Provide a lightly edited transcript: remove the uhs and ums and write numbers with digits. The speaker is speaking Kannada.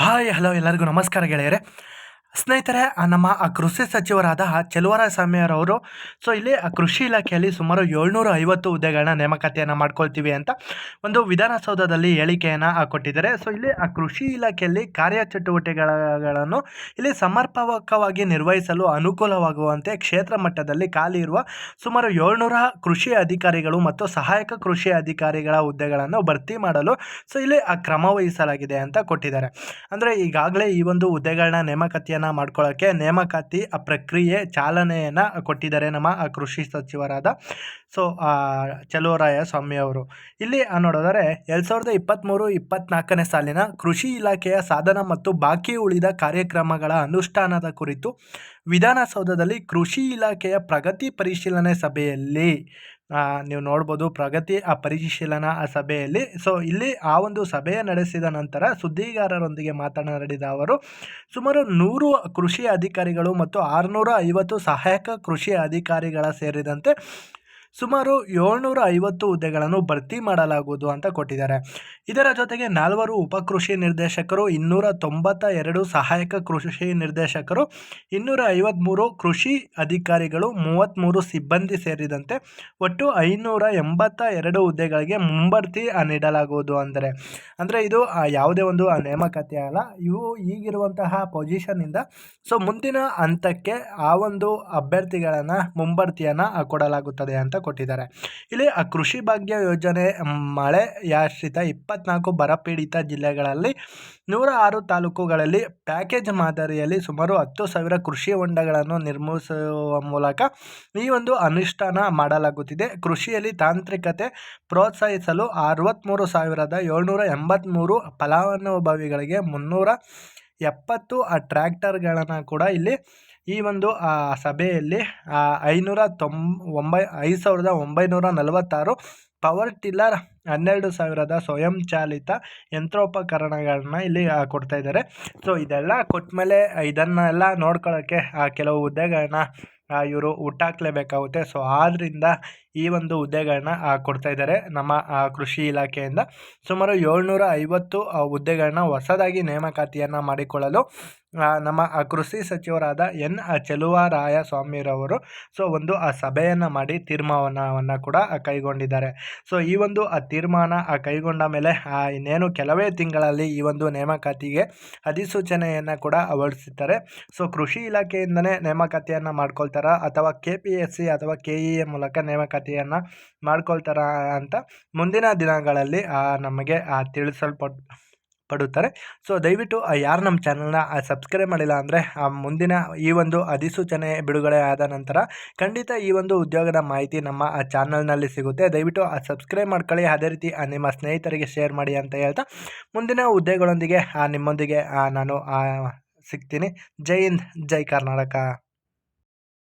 ಹಾಯ್ ಹಲೋ ಎಲ್ಲರಿಗೂ ನಮಸ್ಕಾರ ಗೆಳೆಯರೆ. ಸ್ನೇಹಿತರೆ, ನಮ್ಮ ಕೃಷಿ ಸಚಿವರಾದ ಚೆಲುವರಾಯಸ್ವಾಮಿಯರವರು ಇಲ್ಲಿ ಕೃಷಿ ಇಲಾಖೆಯಲ್ಲಿ ಸುಮಾರು 750 ಹುದ್ದೆಗಳನ್ನ ನೇಮಕಾತಿಯನ್ನು ಮಾಡ್ಕೊಳ್ತೀವಿ ಅಂತ ಒಂದು ವಿಧಾನಸೌಧದಲ್ಲಿ ಹೇಳಿಕೆಯನ್ನು ಕೊಟ್ಟಿದ್ದಾರೆ. ಇಲ್ಲಿ ಕೃಷಿ ಇಲಾಖೆಯಲ್ಲಿ ಕಾರ್ಯಚಟುವಟಿಕೆಗಳನ್ನು ಇಲ್ಲಿ ಸಮರ್ಪಕವಾಗಿ ನಿರ್ವಹಿಸಲು ಅನುಕೂಲವಾಗುವಂತೆ ಕ್ಷೇತ್ರ ಮಟ್ಟದಲ್ಲಿ ಖಾಲಿ ಇರುವ ಸುಮಾರು 700 ಕೃಷಿ ಅಧಿಕಾರಿಗಳು ಮತ್ತು ಸಹಾಯಕ ಕೃಷಿ ಅಧಿಕಾರಿಗಳ ಹುದ್ದೆಗಳನ್ನು ಭರ್ತಿ ಮಾಡಲು ಇಲ್ಲಿ ಕ್ರಮ ವಹಿಸಲಾಗಿದೆ ಅಂತ ಕೊಟ್ಟಿದ್ದಾರೆ. ಅಂದರೆ ಈಗಾಗಲೇ ಈ ಒಂದು ಹುದ್ದೆಗಳನ್ನ ನೇಮಕಾತಿಯನ್ನು ಮಾಡ್ಕೊಳ್ಳೋಕ್ಕೆ ನೇಮಕಾತಿ ಪ್ರಕ್ರಿಯೆ ಚಾಲನೆಯನ್ನು ಕೊಟ್ಟಿದ್ದಾರೆ ನಮ್ಮ ಕೃಷಿ ಸಚಿವರಾದ ಚೆಲುವರಾಯಸ್ವಾಮಿ ಅವರು. ಇಲ್ಲಿ ನೋಡೋದಾದರೆ 2023-24ನೇ ಸಾಲಿನ ಕೃಷಿ ಇಲಾಖೆಯ ಸಾಧನ ಮತ್ತು ಬಾಕಿ ಉಳಿದ ಕಾರ್ಯಕ್ರಮಗಳ ಅನುಷ್ಠಾನದ ಕುರಿತು ವಿಧಾನಸೌಧದಲ್ಲಿ ಕೃಷಿ ಇಲಾಖೆಯ ಪ್ರಗತಿ ಪರಿಶೀಲನೆ ಸಭೆಯಲ್ಲಿ ನೀವು ನೋಡ್ಬೋದು. ಪ್ರಗತಿ ಪರಿಶೀಲನಾ ಸಭೆಯಲ್ಲಿ ಇಲ್ಲಿ ಆ ಒಂದು ಸಭೆ ನಡೆಸಿದ ನಂತರ ಸುದ್ದಿಗಾರರೊಂದಿಗೆ ಮಾತನಾಡಿದ ಅವರು ಸುಮಾರು 100 ಕೃಷಿ ಅಧಿಕಾರಿಗಳು ಮತ್ತು 650 ಸಹಾಯಕ ಕೃಷಿ ಅಧಿಕಾರಿಗಳ ಸೇರಿದಂತೆ ಸುಮಾರು 750 ಹುದ್ದೆಗಳನ್ನು ಭರ್ತಿ ಮಾಡಲಾಗುವುದು ಅಂತ ಕೊಟ್ಟಿದ್ದಾರೆ. ಇದರ ಜೊತೆಗೆ 4 ಉಪಕೃಷಿ ನಿರ್ದೇಶಕರು, 292 ಸಹಾಯಕ ಕೃಷಿ ನಿರ್ದೇಶಕರು, 253 ಕೃಷಿ ಅಧಿಕಾರಿಗಳು, 33 ಸಿಬ್ಬಂದಿ ಸೇರಿದಂತೆ ಒಟ್ಟು 582 ಹುದ್ದೆಗಳಿಗೆ ಮುಂಬಡ್ತಿ ನೀಡಲಾಗುವುದು. ಅಂದರೆ ಇದು ಯಾವುದೇ ಒಂದು ನೇಮಕಾತಿ ಅಲ್ಲ. ಇವು ಈಗಿರುವಂತಹ ಪೊಸಿಷನ್ನಿಂದ ಮುಂದಿನ ಹಂತಕ್ಕೆ ಆ ಒಂದು ಅಭ್ಯರ್ಥಿಗಳನ್ನು ಮುಂಬಡ್ತಿಯನ್ನು ಕೊಡಲಾಗುತ್ತದೆ ಅಂತ ಕೊಟ್ಟಿದ್ದಾರೆ. ಇಲ್ಲಿ ಕೃಷಿ ಭಾಗ್ಯ ಯೋಜನೆ ಮಳೆಯಾಶ್ರಿತ 24 ಬರಪೀಡಿತ ಜಿಲ್ಲೆಗಳಲ್ಲಿ 106 ತಾಲೂಕುಗಳಲ್ಲಿ ಪ್ಯಾಕೇಜ್ ಮಾದರಿಯಲ್ಲಿ ಸುಮಾರು 10,000 ಕೃಷಿ ಹೊಂಡಗಳನ್ನು ನಿರ್ಮಿಸುವ ಮೂಲಕ ಈ ಒಂದು ಅನುಷ್ಠಾನ ಮಾಡಲಾಗುತ್ತಿದೆ. ಕೃಷಿಯಲ್ಲಿ ತಾಂತ್ರಿಕತೆ ಪ್ರೋತ್ಸಾಹಿಸಲು 63,783 ಫಲಾನುಭವಿಗಳಿಗೆ 370 ಟ್ರ್ಯಾಕ್ಟರ್ಗಳನ್ನು ಕೂಡ ಇಲ್ಲಿ ಈ ಒಂದು ಸಭೆಯಲ್ಲಿ 5,946 ಪವರ್ ಟಿಲ್ಲರ್, 12,000 ಸ್ವಯಂ ಚಾಲಿತ ಯಂತ್ರೋಪಕರಣಗಳನ್ನ ಇಲ್ಲಿ ಕೊಡ್ತಾ ಇದ್ದಾರೆ. ಇದೆಲ್ಲ ಕೊಟ್ಟ ಮೇಲೆ ಇದನ್ನೆಲ್ಲ ನೋಡ್ಕೊಳ್ಳೋಕ್ಕೆ ಕೆಲವು ಹುದ್ದೆಗಳನ್ನ ಇವರು ಹುಟ್ಟಾಕಲೇಬೇಕಾಗುತ್ತೆ. ಆದ್ದರಿಂದ ಈ ಒಂದು ಹುದ್ದೆಗಳನ್ನ ಕೊಡ್ತಾ ಇದ್ದಾರೆ ನಮ್ಮ ಕೃಷಿ ಇಲಾಖೆಯಿಂದ. ಸುಮಾರು 750 ಹುದ್ದೆಗಳನ್ನ ಹೊಸದಾಗಿ ನೇಮಕಾತಿಯನ್ನು ಮಾಡಿಕೊಳ್ಳಲು ನಮ್ಮ ಕೃಷಿ ಸಚಿವರಾದ ಚೆಲುವರಾಯಸ್ವಾಮಿರವರು ಒಂದು ಸಭೆಯನ್ನು ಮಾಡಿ ತೀರ್ಮಾನವನ್ನು ಕೂಡ ಕೈಗೊಂಡಿದ್ದಾರೆ. ಈ ಒಂದು ತೀರ್ಮಾನ ಕೈಗೊಂಡ ಮೇಲೆ ಇನ್ನೇನು ಕೆಲವೇ ತಿಂಗಳಲ್ಲಿ ಈ ಒಂದು ನೇಮಕಾತಿಗೆ ಅಧಿಸೂಚನೆಯನ್ನು ಕೂಡ ಹೊರಡಿಸುತ್ತಾರೆ. ಕೃಷಿ ಇಲಾಖೆಯಿಂದನೇ ನೇಮಕಾತಿಯನ್ನು ಮಾಡ್ಕೊಳ್ತಾರಾ ಅಥವಾ KPSC ಅಥವಾ KEA ಮೂಲಕ ನೇಮಕಾತಿಯನ್ನು ಮಾಡ್ಕೊಳ್ತಾರಾ ಅಂತ ಮುಂದಿನ ದಿನಗಳಲ್ಲಿ ನಮಗೆ ತಿಳಿಸಲ್ಪಡುತ್ತಾರೆ. ದಯವಿಟ್ಟು ಯಾರು ನಮ್ಮ ಚಾನಲ್ನ ಸಬ್ಸ್ಕ್ರೈಬ್ ಮಾಡಿಲ್ಲ ಅಂದರೆ ಮುಂದಿನ ಈ ಒಂದು ಅಧಿಸೂಚನೆ ಬಿಡುಗಡೆ ಆದ ನಂತರ ಖಂಡಿತ ಈ ಒಂದು ಉದ್ಯೋಗದ ಮಾಹಿತಿ ನಮ್ಮ ಚಾನಲ್ನಲ್ಲಿ ಸಿಗುತ್ತೆ. ದಯವಿಟ್ಟು ಸಬ್ಸ್ಕ್ರೈಬ್ ಮಾಡ್ಕೊಳ್ಳಿ. ಅದೇ ರೀತಿ ನಿಮ್ಮ ಸ್ನೇಹಿತರಿಗೆ ಶೇರ್ ಮಾಡಿ ಅಂತ ಹೇಳ್ತಾ ಮುಂದಿನ ಹುದ್ದೆಗಳೊಂದಿಗೆ ನಿಮ್ಮೊಂದಿಗೆ ನಾನು ಸಿಗ್ತೀನಿ. ಜೈ ಹಿಂದ್, ಜೈ ಕರ್ನಾಟಕ.